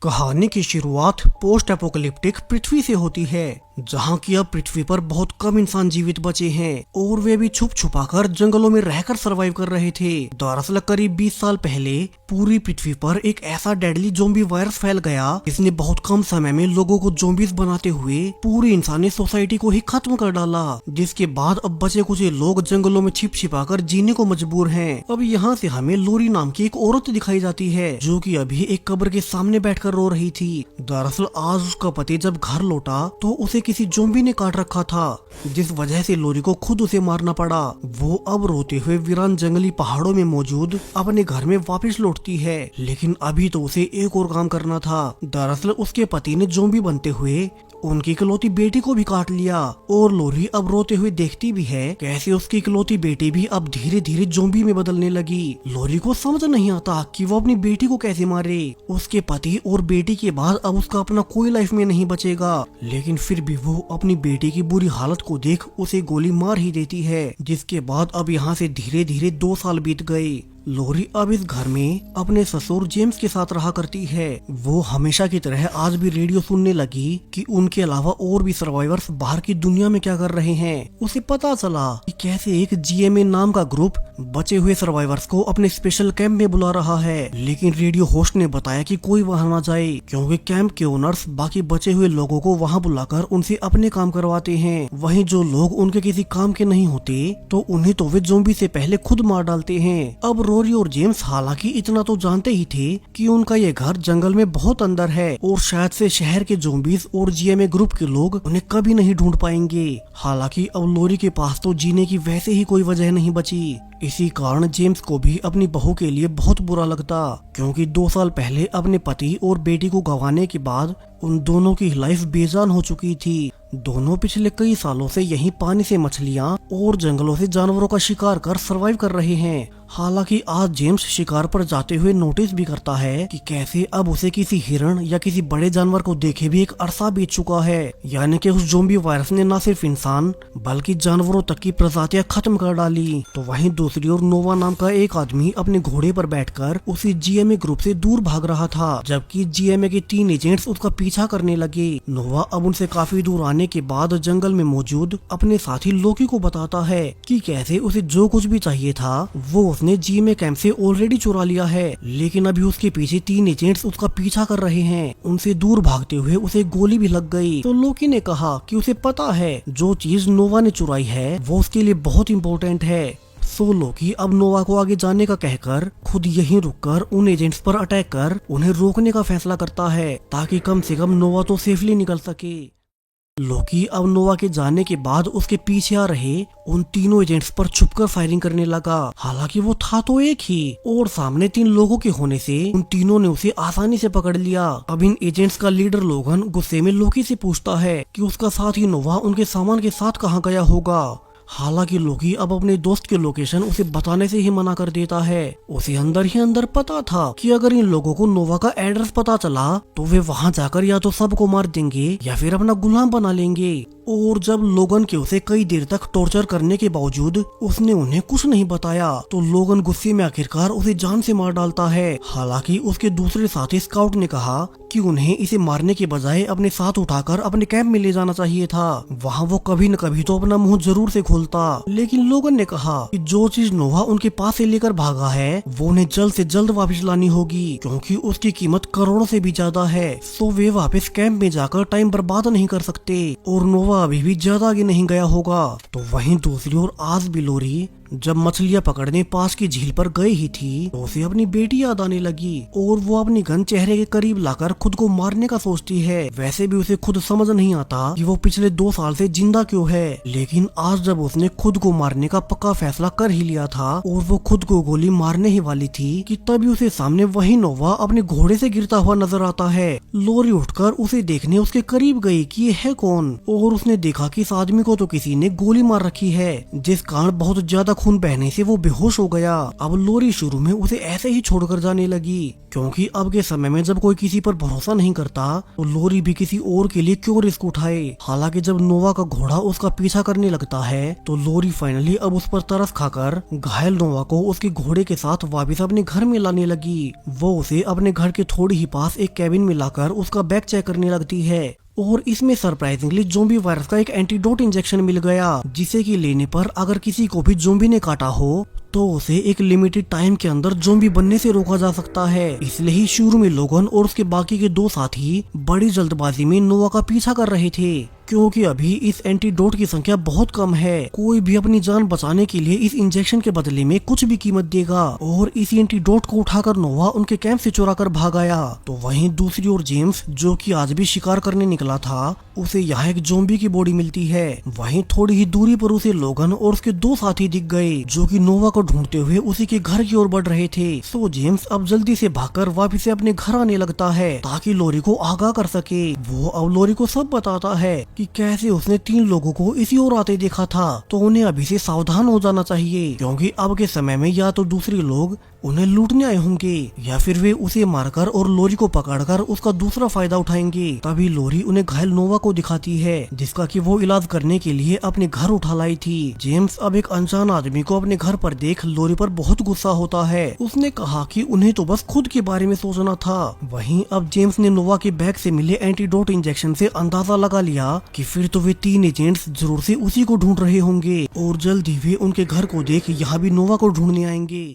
कहानी की शुरुआत पोस्ट एपोकलिप्टिक पृथ्वी से होती है, जहाँ की अब पृथ्वी पर बहुत कम इंसान जीवित बचे हैं और वे भी छुप छुपाकर जंगलों में रहकर सरवाइव कर रहे थे। दरअसल करीब 20 साल पहले पूरी पृथ्वी पर एक ऐसा डेडली ज़ोंबी वायरस फैल गया जिसने बहुत कम समय में लोगों को ज़ोंबीज बनाते हुए पूरी इंसानी सोसाइटी को ही खत्म कर डाला। जिसके बाद अब बचे कुछ लोग जंगलों में छिप छिपाकर जीने को मजबूर हैं। अब यहाँ से हमें लोरी नाम की एक औरत दिखाई जाती है जो कि अभी एक कब्र के सामने बैठकर रो रही थी। दरअसल आज उसका पति जब घर लौटा तो उसे किसी ज़ोंबी ने काट रखा था, जिस वजह से लोरी को खुद उसे मारना पड़ा। वो अब रोते हुए वीरान जंगली पहाड़ों में मौजूद अपने घर में वापस लौटती है, लेकिन अभी तो उसे एक और काम करना था। दरअसल उसके पति ने ज़ोंबी बनते हुए उनकी इकलौती बेटी को भी काट लिया और लोरी अब रोते हुए देखती भी है कैसे उसकी इकलौती बेटी भी अब धीरे धीरे ज़ोंबी में बदलने लगी। लोरी को समझ नहीं आता कि वो अपनी बेटी को कैसे मारे। उसके पति और बेटी के बाद अब उसका अपना कोई लाइफ में नहीं बचेगा, लेकिन फिर भी वो अपनी बेटी की बुरी हालत को देख उसे गोली मार ही देती है। जिसके बाद अब यहाँ से धीरे धीरे 2 साल बीत गए। लोरी अब इस घर में अपने ससुर जेम्स के साथ रहा करती है। वो हमेशा की तरह आज भी रेडियो सुनने लगी कि उनके अलावा और भी सर्वाइवर्स बाहर की दुनिया में क्या कर रहे हैं। उसे पता चला कि कैसे एक जीएमए नाम का ग्रुप बचे हुए सर्वाइवर्स को अपने स्पेशल कैंप में बुला रहा है, लेकिन रेडियो होस्ट ने बताया कि कोई वहां ना जाए क्योंकि कैंप के ओनर्स बाकी बचे हुए लोगों को वहां बुलाकर उनसे अपने काम करवाते हैं। वहीं जो लोग उनके किसी काम के नहीं होते तो उन्हें तो वे ज़ोंबी से पहले खुद मार डालते हैं। अब रोरी और जेम्स हालांकि इतना तो जानते ही थे कि उनका ये घर जंगल में बहुत अंदर है और शायद से शहर के ज़ोंबीज और जीएमए ग्रुप के लोग उन्हें कभी नहीं ढूंढ पाएंगे। हालांकि अब लोरी के पास तो जीने की वैसे ही कोई वजह नहीं बची। इसी कारण जेम्स को भी अपनी बहू के लिए बहुत बुरा लगता, क्योंकि 2 साल पहले अपने पति और बेटी को गंवाने के बाद उन दोनों की लाइफ बेजान हो चुकी थी। दोनों पिछले कई सालों से यहीं पानी से मछलियां और जंगलों से जानवरों का शिकार कर सरवाइव कर रहे हैं। हालांकि आज जेम्स शिकार पर जाते हुए नोटिस भी करता है कि कैसे अब उसे किसी हिरण या किसी बड़े जानवर को देखे भी एक अरसा बीत चुका है, यानी कि उस ज़ोंबी वायरस ने न सिर्फ इंसान बल्कि जानवरों तक की प्रजातियां खत्म कर डाली। तो वहीं दूसरी ओर नोवा नाम का एक आदमी अपने घोड़े पर बैठकर उसी जीएमए ग्रुप से दूर भाग रहा था, जबकि जीएमए के 3 एजेंट्स उसका पीछा करने लगे। नोवा अब उनसे काफी दूर आने के बाद जंगल में मौजूद अपने साथी लोकी को बताता है कि कैसे उसे जो कुछ भी चाहिए था वो उसने जीएमए कैंप से ऑलरेडी चुरा लिया है, लेकिन अभी उसके पीछे 3 एजेंट्स उसका पीछा कर रहे हैं। उनसे दूर भागते हुए उसे गोली भी लग गई। तो लोकी ने कहा कि उसे पता है जो चीज नोवा ने चुराई है वो उसके लिए बहुत इम्पोर्टेंट है। सो लोकी अब नोवा को आगे जाने का कहकर खुद यहीं रुककर उन एजेंट्स पर अटैक कर उन्हें रोकने का फैसला करता है, ताकि कम से कम नोवा तो सेफली निकल सके। लोकी अब नोवा के जाने के बाद उसके पीछे आ रहे उन तीनों एजेंट्स पर छुपकर फायरिंग करने लगा। हालांकि वो था तो एक ही और सामने 3 लोगों के होने से उन तीनों ने उसे आसानी से पकड़ लिया। अब इन एजेंट्स का लीडर लोगन गुस्से में लोकी से पूछता है कि उसका साथी नोवा उनके सामान के साथ कहाँ गया होगा। हालांकि लोकी अब अपने दोस्त के लोकेशन उसे बताने से ही मना कर देता है। उसे अंदर ही अंदर पता था कि अगर इन लोगों को नोवा का एड्रेस पता चला तो वे वहां जाकर या तो सबको मार देंगे या फिर अपना गुलाम बना लेंगे। और जब लोगन के उसे कई देर तक टॉर्चर करने के बावजूद उसने उन्हें कुछ नहीं बताया तो लोगन गुस्से में आखिरकार उसे जान से मार डालता है। हालांकि उसके दूसरे साथी स्काउट ने कहा कि उन्हें इसे मारने के बजाय अपने साथ उठाकर अपने कैंप में ले जाना चाहिए था, वहाँ वो कभी न कभी तो अपना मुंह जरूर से खोलता। लेकिन लोगन ने कहा कि जो चीज नोवा उनके पास से लेकर भागा है वो उन्हें जल्द से जल्द वापस लानी होगी, क्योंकि उसकी कीमत करोड़ों से भी ज्यादा है। सो वे वापस कैंप में जाकर टाइम बर्बाद नहीं कर सकते और नोवा अभी भी ज्यादा आगे नहीं गया होगा। तो वहीं दूसरी ओर आज भी लोरी जब मछलियां पकड़ने पास की झील पर गई ही थी तो उसे अपनी बेटी याद आने लगी और वो अपनी गन चेहरे के करीब लाकर खुद को मारने का सोचती है। वैसे भी उसे खुद समझ नहीं आता कि वो पिछले 2 साल से जिंदा क्यों है, लेकिन आज जब उसने खुद को मारने का पक्का फैसला कर ही लिया था और वो खुद को गोली मारने ही वाली थी कि तभी उसे सामने वही नोवा अपने घोड़े से गिरता हुआ नजर आता है। लोरी उठकर उसे देखने उसके करीब गई कि ये है कौन, और उसने देखा कि इस आदमी को तो किसी ने गोली मार रखी है, जिस कारण बहुत ज्यादा खून बहने से वो बेहोश हो गया। अब लोरी शुरू में उसे ऐसे ही छोड़कर जाने लगी, क्योंकि अब के समय में जब कोई किसी पर भरोसा नहीं करता तो लोरी भी किसी और के लिए क्यों रिस्क उठाए। हालांकि जब नोवा का घोड़ा उसका पीछा करने लगता है तो लोरी फाइनली अब उस पर तरस खाकर घायल नोवा को उसके घोड़े के साथ वापस अपने घर में लाने लगी। वो उसे अपने घर के थोड़ी ही पास एक कैबिन में लाकर उसका बैग चेक करने लगती है और इसमें सरप्राइजिंगली ज़ोंबी वायरस का एक एंटीडोट इंजेक्शन मिल गया, जिसे कि लेने पर अगर किसी को भी ज़ोंबी ने काटा हो तो उसे एक लिमिटेड टाइम के अंदर ज़ोंबी बनने से रोका जा सकता है। इसलिए ही शुरू में लोगन और उसके बाकी के दो साथी बड़ी जल्दबाजी में नोवा का पीछा कर रहे थे, क्योंकि अभी इस एंटीडोट की संख्या बहुत कम है। कोई भी अपनी जान बचाने के लिए इस इंजेक्शन के बदले में कुछ भी कीमत देगा और इस एंटीडोट को उठाकर नोवा उनके कैंप से चुरा कर भाग आया। तो वहीं दूसरी ओर जेम्स, जो कि आज भी शिकार करने निकला था, उसे यहाँ एक ज़ोंबी की बॉडी मिलती है। वहीं थोड़ी ही दूरी पर उसे लोगन और उसके दो साथी दिख गए, जो कि नोवा को ढूंढते हुए उसी के घर की ओर बढ़ रहे थे। सो जेम्स अब जल्दी से भागकर वापस से अपने घर आने लगता है ताकि लोरी को आगाह कर सके। वो अब लोरी को सब बताता है कि कैसे उसने 3 लोगों को इसी ओर आते देखा था, तो उन्हें अभी से सावधान हो जाना चाहिए, क्योंकि अब के समय में या तो दूसरे लोग उन्हें लूटने आए होंगे या फिर वे उसे मारकर और लोरी को पकड़कर उसका दूसरा फायदा उठाएंगे। तभी लोरी उन्हें घायल नोवा को दिखाती है, जिसका कि वो इलाज करने के लिए अपने घर उठा लाई थी। जेम्स अब एक अनजान आदमी को अपने घर पर देख लोरी पर बहुत गुस्सा होता है। उसने कहा कि उन्हें तो बस खुद के बारे में सोचना था। वहीं अब जेम्स ने नोवा के बैग से मिले एंटीडोट इंजेक्शन से अंदाजा लगा लिया कि फिर तो वे 3 एजेंट्स जरूर से उसी को ढूंढ रहे होंगे और जल्द ही वे उनके घर को देख यहाँ भी नोवा को ढूंढने आएंगे।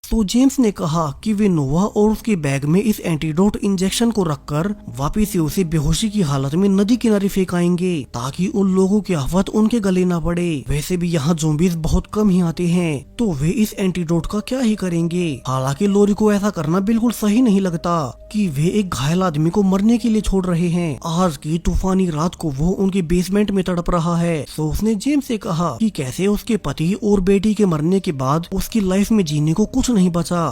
तो जेम्स ने कहा कि वे नोवा और उसके बैग में इस एंटीडोट इंजेक्शन को रखकर वापिस से उसे बेहोशी की हालत में नदी किनारे फेंक आएंगे, ताकि उन लोगों की आफत उनके गले न पड़े। वैसे भी यहाँ ज़ोंबीज़ बहुत कम ही आते हैं, तो वे इस एंटीडोट का क्या ही करेंगे। हालांकि लोरी को ऐसा करना बिल्कुल सही नहीं लगता कि वे एक घायल आदमी को मरने के लिए छोड़ रहे हैं। आज की तूफानी रात को वो उनके बेसमेंट में तड़प रहा है। तो उसने जेम्स से कहा कि कैसे उसके पति और बेटी के मरने के बाद उसकी लाइफ में जीने को कुछ नहीं बचा,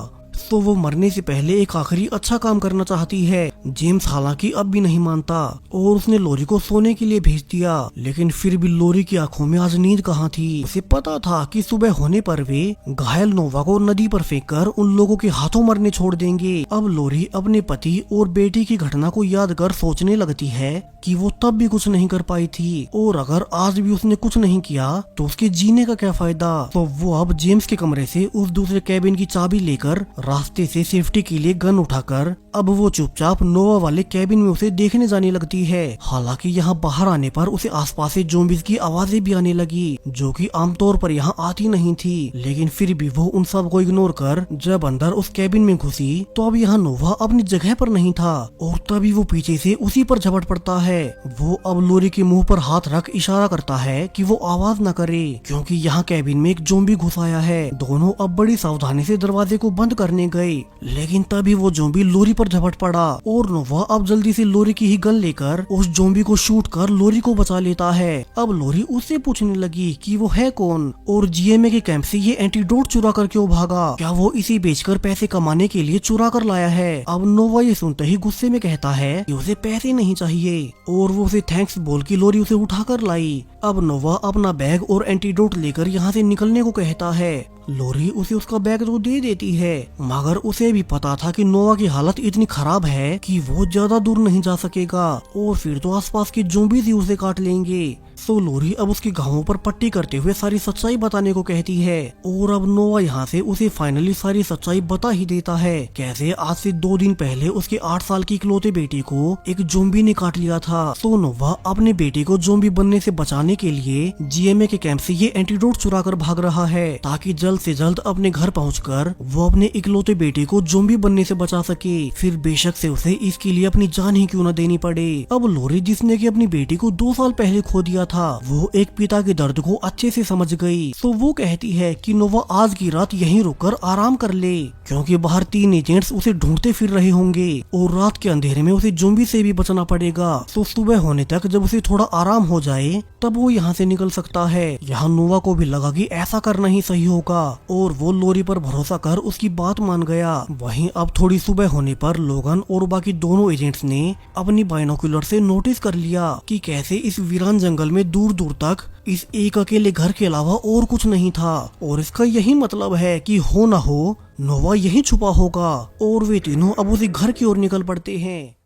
तो वो मरने से पहले एक आखिरी अच्छा काम करना चाहती है। जेम्स हालांकि अब भी नहीं मानता और उसने लोरी को सोने के लिए भेज दिया, लेकिन फिर भी लोरी की आंखों में आज नींद कहाँ थी। उसे पता था कि सुबह होने पर वे घायल नोवा को नदी पर फेंककर उन लोगों के हाथों मरने छोड़ देंगे। अब लोरी अपने पति और बेटी की घटना को याद कर सोचने लगती है कि वो तब भी कुछ नहीं कर पाई थी, और अगर आज भी उसने कुछ नहीं किया तो उसके जीने का क्या फायदा। तो वो अब जेम्स के कमरे से उस दूसरे कैबिन की चाबी लेकर रास्ते से सेफ्टी के लिए गन उठाकर अब वो चुपचाप नोवा वाले कैबिन में उसे देखने जाने लगती है। हालांकि यहाँ बाहर आने पर उसे आसपास से ज़ोंबीज़ की आवाजें भी आने लगी, जो कि आमतौर पर यहाँ आती नहीं थी। लेकिन फिर भी वो उन सब को इग्नोर कर जब अंदर उस कैबिन में घुसी तो अब यहाँ नोवा अपनी जगह पर नहीं था, और तभी वो पीछे से उसी पर झपट पड़ता है। वो अब लोरी के मुंह पर हाथ रख इशारा करता है कि वो आवाज न करे, क्योंकि यहाँ कैबिन में एक ज़ोंबी घुस आया है। दोनों अब बड़ी सावधानी से दरवाजे को बंद करने गए, लेकिन तभी वो ज़ोंबी लोरी पर झपट पड़ा और नोवा अब जल्दी से लोरी की ही गन लेकर उस ज़ोंबी को शूट कर लोरी को बचा लेता है। अब लोरी उससे पूछने लगी कि वो है कौन और जीएमए के कैंप से ये एंटीडोट चुरा कर क्यों भागा, क्या वो इसी बेचकर पैसे कमाने के लिए चुरा कर लाया है। अब नोवा ये सुनते ही गुस्से में कहता है कि उसे पैसे नहीं चाहिए, और वो उसे थैंक्स बोल के लोरी उसे उठाकर लाई। अब नोवा अपना बैग और एंटीडोट लेकर यहाँ से निकलने को कहता है। लोरी उसे उसका बैग तो दे देती है, मगर उसे भी पता था कि नोवा की हालत इतनी खराब है कि वो ज्यादा दूर नहीं जा सकेगा और फिर तो आसपास के ज़ोंबीज़ ही उसे काट लेंगे। सो लोरी अब उसके घावों पर पट्टी करते हुए सारी सच्चाई बताने को कहती है, और अब नोवा यहाँ से उसे फाइनली सारी सच्चाई बता ही देता है। कैसे आज से 2 दिन पहले उसके 8 साल की इकलौते बेटी को एक ज़ोंबी ने काट लिया था। सो नोवा अपने बेटे को ज़ोंबी बनने से बचाने के लिए जीएमए के कैंप से ये एंटीडोट चुरा कर भाग रहा है, ताकि जल्द से जल्द अपने घर पहुंचकर वो अपने इकलौते बेटे को ज़ोंबी बनने से बचा सके, फिर बेशक से उसे इसके लिए अपनी जान ही क्यों न देनी पड़े। अब लोरी, जिसने की अपनी बेटी को 2 साल पहले खो दिया था, वो एक पिता के दर्द को अच्छे से समझ गई। तो वो कहती है कि नोवा आज की रात यहीं रुककर आराम कर ले, क्योंकि बाहर 3 एजेंट्स उसे ढूंढते फिर रहे होंगे और रात के अंधेरे में उसे ज़ोंबी से भी बचना पड़ेगा। तो सुबह होने तक जब उसे थोड़ा आराम हो जाए तब वो यहाँ से निकल सकता है। यहाँ नोवा को भी लगा कि ऐसा करना ही सही होगा और वो लोरी पर भरोसा कर उसकी बात मान गया। वहीं अब थोड़ी सुबह होने पर लोगन और बाकी दोनों एजेंट्स ने अपनी बाइनोकुलर से नोटिस कर लिया कि कैसे इस वीरान जंगल में में दूर दूर तक इस एक अकेले घर के अलावा और कुछ नहीं था, और इसका यही मतलब है कि हो ना हो नोवा यहीं छुपा होगा। और वे तीनों अब उसी घर की ओर निकल पड़ते हैं।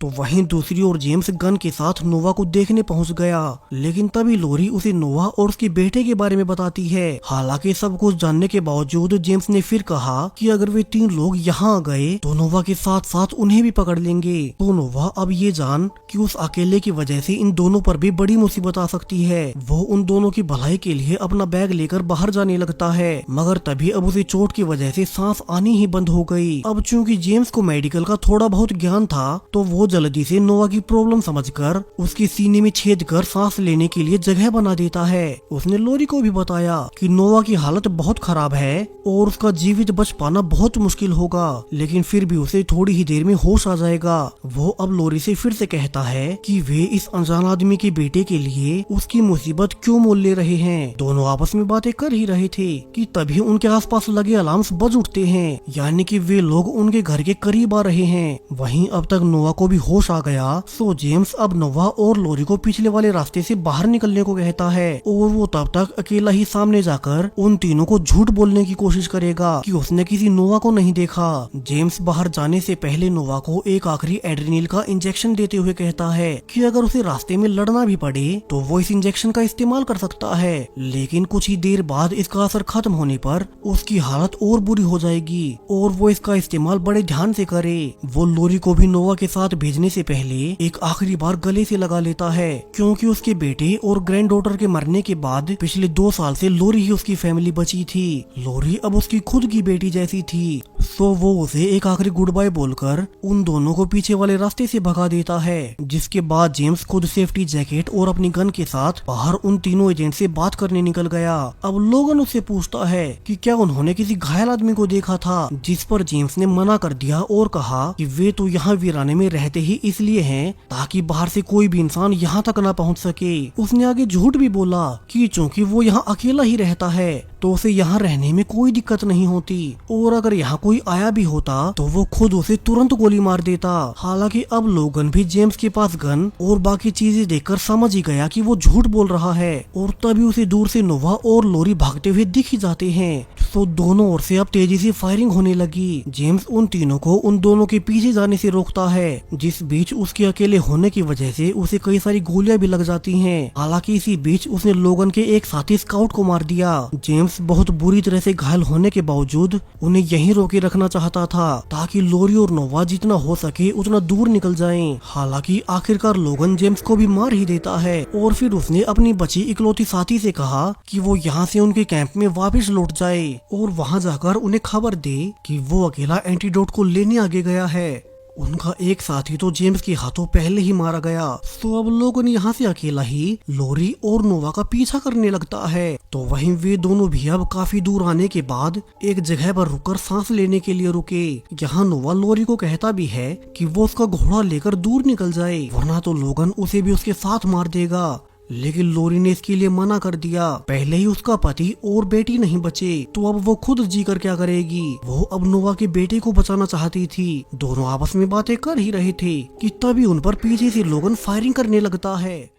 तो वहीं दूसरी ओर जेम्स गन के साथ नोवा को देखने पहुंच गया, लेकिन तभी लोरी उसे नोवा और उसके बेटे के बारे में बताती है। हालांकि सब कुछ जानने के बावजूद जेम्स ने फिर कहा कि अगर वे तीन लोग यहाँ आ गए तो नोवा के साथ साथ उन्हें भी पकड़ लेंगे। तो नोवा अब ये जान कि उस अकेले की वजह से इन दोनों पर भी बड़ी मुसीबत आ सकती है, वो उन दोनों की भलाई के लिए अपना बैग लेकर बाहर जाने लगता है। मगर तभी अब उसे चोट की वजह से सांस आनी ही बंद हो गई। अब चूंकि जेम्स को मेडिकल का थोड़ा बहुत ज्ञान था, तो वो जल्दी से नोवा की प्रॉब्लम समझकर उसके सीने में छेद कर सांस लेने के लिए जगह बना देता है। उसने लोरी को भी बताया कि नोवा की हालत बहुत खराब है और उसका जीवित बच पाना बहुत मुश्किल होगा, लेकिन फिर भी उसे थोड़ी ही देर में होश आ जाएगा। वो अब लोरी से फिर से कहता है कि वे इस अनजान आदमी के बेटे के लिए उसकी मुसीबत क्यों मोल ले रहे हैं। दोनों आपस में बातें कर ही रहे थे कि तभी उनके आसपास लगे अलार्म्स बज उठते हैं, यानी कि वे लोग उनके घर के करीब आ रहे हैं। वहीं अब तक नोवा को भी होश आ गया। सो जेम्स अब नोवा और लोरी को पिछले वाले रास्ते से बाहर निकलने को कहता है, और वो तब तक अकेला ही सामने जाकर उन तीनों को झूठ बोलने की कोशिश करेगा कि उसने किसी नोवा को नहीं देखा। जेम्स बाहर जाने से पहले नोवा को एक आखिरी एड्रेनलिन का इंजेक्शन देते हुए कहता है कि अगर उसे रास्ते में लड़ना भी पड़े तो वो इस इंजेक्शन का इस्तेमाल कर सकता है, लेकिन कुछ ही देर बाद इसका असर खत्म होने पर उसकी हालत और बुरी हो जाएगी और वो इसका इस्तेमाल बड़े ध्यान से करे। वो लोरी को भी नोवा के साथ भेजने से पहले एक आखिरी बार गले से लगा लेता है, क्योंकि उसके बेटे और ग्रैंड डॉटर के मरने के बाद पिछले 2 साल से लोरी ही उसकी फैमिली बची थी। लोरी अब उसकी खुद की बेटी जैसी थी। सो वो उसे एक आखिरी गुड बाय बोलकर उन दोनों को पीछे वाले रास्ते से भगा देता है, जिसके बाद जेम्स खुद सेफ्टी जैकेट और अपनी गन के साथ बाहर उन तीनों एजेंट से बात करने निकल गया। अब लोगन उससे पूछता है कि क्या उन्होंने किसी घायल आदमी को देखा था, जिस पर जेम्स ने मना कर दिया और कहा कि वे तो यहाँ वीराने में रहते ही इसलिए हैं ताकि बाहर से कोई भी इंसान यहाँ तक न पहुँच सके। उसने आगे झूठ भी बोला कि चूंकि वो यहाँ अकेला ही रहता है तो उसे यहाँ रहने में कोई दिक्कत नहीं होती, और अगर यहाँ कोई आया भी होता तो वो खुद उसे तुरंत गोली मार देता। हालांकि अब लोगन भी जेम्स के पास गन और बाकी चीजें देखकर समझ ही गया कि वो झूठ बोल रहा है, और तभी उसे दूर से नोवा और लोरी भागते हुए दिख ही जाते हैं। तो दोनों ओर से अब तेजी से फायरिंग होने लगी। जेम्स उन तीनों को उन दोनों के पीछे जाने से रोकता है, जिस बीच उसके अकेले होने की वजह से उसे कई सारी गोलियां भी लग जाती हैं। हालांकि इसी बीच उसने लोगन के एक साथी स्काउट को मार दिया। जेम्स बहुत बुरी तरह से घायल होने के बावजूद उन्हें यहीं रोके रखना चाहता था ताकि लोरी और नोवा जितना हो सके उतना दूर निकल जाएं। हालांकि आखिरकार लोगन जेम्स को भी मार ही देता है, और फिर उसने अपनी बची इकलौती साथी से कहा कि वो यहाँ से उनके कैंप में वापस लौट जाए और वहाँ जाकर उन्हें खबर दे कि वो अकेला एंटीडोट को लेने आगे गया है। उनका एक साथी तो जेम्स के हाथों पहले ही मारा गया। तो अब लोगों ने यहाँ से अकेला ही लोरी और नोवा का पीछा करने लगता है। तो वहीं वे दोनों भी अब काफी दूर आने के बाद एक जगह पर रुककर सांस लेने के लिए रुके। यहाँ नोवा लोरी को कहता भी है कि वो उसका घोड़ा लेकर दूर निकल जाए, वरना तो लोगन उसे भी उसके साथ मार देगा। लेकिन लोरी ने इसके लिए मना कर दिया। पहले ही उसका पति और बेटी नहीं बचे, तो अब वो खुद जी कर क्या करेगी। वो अब नोवा के बेटे को बचाना चाहती थी। दोनों आपस में बातें कर ही रहे थे कि तभी उन पर पीछे से लोगन फायरिंग करने लगता है,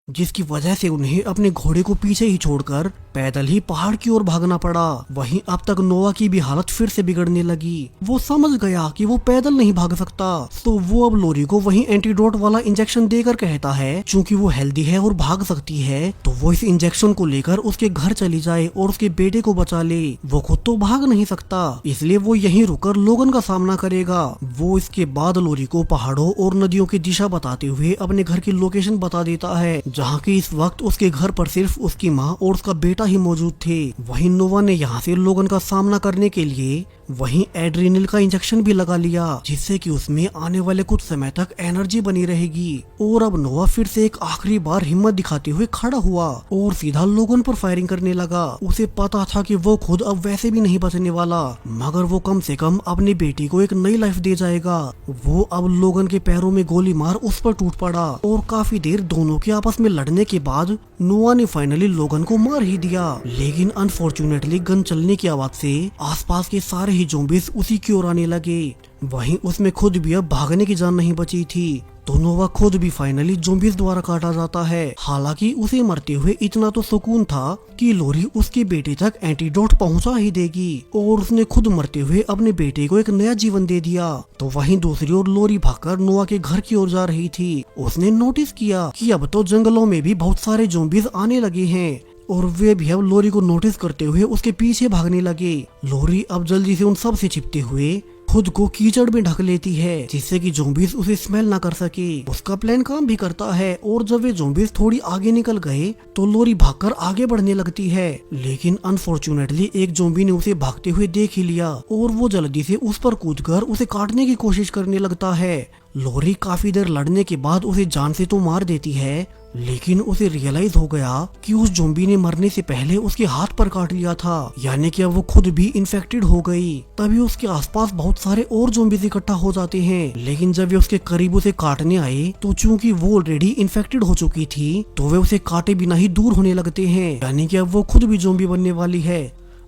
जिसकी वजह से उन्हें अपने घोड़े को पीछे ही छोड़कर पैदल ही पहाड़ की ओर भागना पड़ा। वहीं अब तक नोवा की भी हालत फिर से बिगड़ने लगी। वो समझ गया कि वो पैदल नहीं भाग सकता, तो वो अब लोरी को वहीं एंटीडोट वाला इंजेक्शन देकर कहता है चूंकि वो हेल्दी है और भाग सकती है तो वो इस इंजेक्शन को लेकर उसके घर चली जाए और उसके बेटे को बचा ले। वो खुद तो भाग नहीं सकता, इसलिए वो यहीं रुककर लोगन का सामना करेगा। वो इसके बाद लोरी को पहाड़ों और नदियों की दिशा बताते हुए अपने घर की लोकेशन बता देता है, जहाँ की इस वक्त उसके घर पर सिर्फ उसकी माँ और उसका बेटा ही मौजूद थे। वहीं नोवा ने यहाँ से लोगन का सामना करने के लिए वहीं एड्रेनलिन का इंजेक्शन भी लगा लिया, जिससे कि उसमें आने वाले कुछ समय तक एनर्जी बनी रहेगी। और अब नोवा फिर से एक आखिरी बार हिम्मत दिखाते हुए खड़ा हुआ और सीधा लोगन पर फायरिंग करने लगा। उसे पता था कि वो खुद अब वैसे भी नहीं बचने वाला, मगर वो कम से कम अपनी बेटी को एक नई लाइफ दे जाएगा। वो अब लोगन के पैरों में गोली मार उस पर टूट पड़ा और काफी देर दोनों के आपस में लड़ने के बाद नोवा ने फाइनली लोगन को मार ही दिया। लेकिन अनफॉर्चुनेटली गन चलने की आवाज से आसपास के सारे ही ज़ॉम्बीज़ उसी की ओर आने लगे। वहीं उसमें खुद भी अब भागने की जान नहीं बची थी। तो नोवा खुद भी फाइनली ज़ॉम्बीज़ द्वारा काटा जाता है। हालांकि उसे मरते हुए इतना तो सुकून था कि लोरी उसके बेटे तक एंटीडोट पहुंचा ही देगी और उसने खुद मरते हुए अपने बेटे को एक नया जीवन दे दिया। तो वहीं दूसरी ओर लोरी भागकर नोवा के घर की ओर जा रही थी। उसने नोटिस किया कि अब तो जंगलों में भी बहुत सारे ज़ॉम्बीज़ आने लगे हैं और वे भी अब लोरी को नोटिस करते हुए उसके पीछे भागने लगे। लोरी अब जल्दी से उन सब से छिपते हुए खुद को कीचड़ में ढक लेती है जिससे कि ज़ॉम्बीज़ उसे स्मेल ना कर सके। उसका प्लान काम भी करता है और जब वे ज़ॉम्बीज़ थोड़ी आगे निकल गए तो लोरी भागकर आगे बढ़ने लगती है, लेकिन अनफॉर्चुनेटली एक ज़ॉम्बी ने उसे भागते हुए देख ही लिया और वो जल्दी से उस पर कूदकर उसे काटने की कोशिश करने लगता है। लोरी काफी देर लड़ने के बाद उसे जान से तो मार देती है, लेकिन उसे रियलाइज हो गया कि उस ज़ॉम्बी ने मरने से पहले उसके हाथ पर काट लिया था, यानी कि अब वो खुद भी इन्फेक्टेड हो गई। तभी उसके आसपास बहुत सारे और ज़ॉम्बीज़ इकट्ठा हो जाते हैं, लेकिन जब वे उसके करीब उसे काटने आए तो चूंकि वो ऑलरेडी इन्फेक्टेड हो चुकी थी तो वे उसे काटे बिना ही दूर होने लगते हैं, यानी कि अब वो खुद भी ज़ॉम्बी बनने वाली है।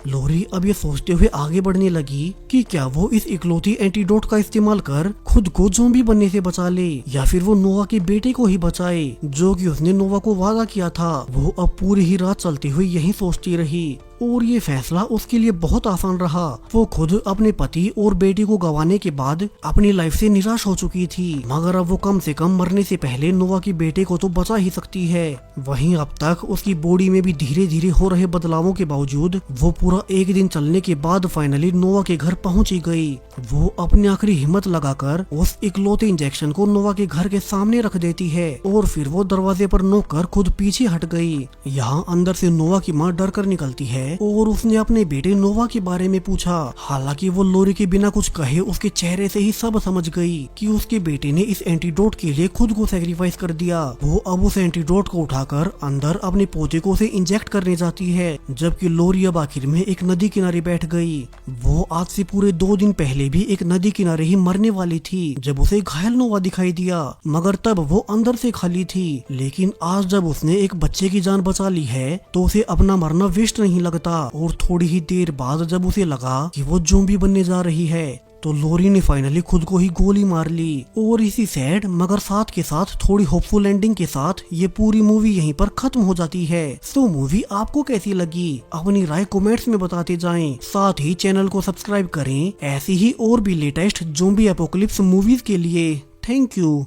लोरी अब ये सोचते हुए आगे बढ़ने लगी कि क्या वो इस इकलौती एंटीडोट का इस्तेमाल कर खुद को ज़ॉम्बी बनने से बचा ले या फिर वो नोवा के बेटे को ही बचाए, जो कि उसने नोवा को वादा किया था। वो अब पूरी ही रात चलते हुए यही सोचती रही और ये फैसला उसके लिए बहुत आसान रहा। वो खुद अपने पति और बेटी को गंवाने के बाद अपनी लाइफ से निराश हो चुकी थी, मगर अब वो कम से कम मरने से पहले नोवा के बेटे को तो बचा ही सकती है। वहीं अब तक उसकी बॉडी में भी धीरे धीरे हो रहे बदलावों के बावजूद वो पूरा एक दिन चलने के बाद फाइनली नोवा के घर पहुंच ही गई। वो अपनी आखिरी हिम्मत लगाकर उस इकलौते इंजेक्शन को नोवा के घर के सामने रख देती है और फिर वो दरवाजे पर नोक कर खुद पीछे हट गई। यहाँ अंदर से नोवा की माँ डर कर निकलती है और उसने अपने बेटे नोवा के बारे में पूछा। हालांकि वो लोरी के बिना कुछ कहे उसके चेहरे से ही सब समझ गई कि उसके बेटे ने इस एंटीडोट के लिए खुद को सैक्रिफाइस कर दिया। वो अब उस एंटीडोट को उठाकर अंदर अपने पोते को उसे इंजेक्ट करने जाती है, जबकि लोरी अब आखिर में एक नदी किनारे बैठ गई। वो आज से पूरे 2 दिन पहले भी एक नदी किनारे ही मरने वाली थी जब उसे घायल नोवा दिखाई दिया, मगर तब वो अंदर से खाली थी। लेकिन आज जब उसने एक बच्चे की जान बचा ली है तो उसे अपना मरना वेस्ट नहीं लगता और थोड़ी ही देर बाद जब उसे लगा कि वो ज़ॉम्बी बनने जा रही है तो लोरी ने फाइनली खुद को ही गोली मार ली। और इसी सैड मगर साथ के साथ थोड़ी होपफुल एंडिंग के साथ ये पूरी मूवी यहीं पर खत्म हो जाती है। तो मूवी आपको कैसी लगी अपनी राय कमेंट्स में बताते जाएं। साथ ही चैनल को सब्सक्राइब करें ऐसी ही और भी लेटेस्ट ज़ॉम्बी एपोकलिप्स मूवीज के लिए। Thank you.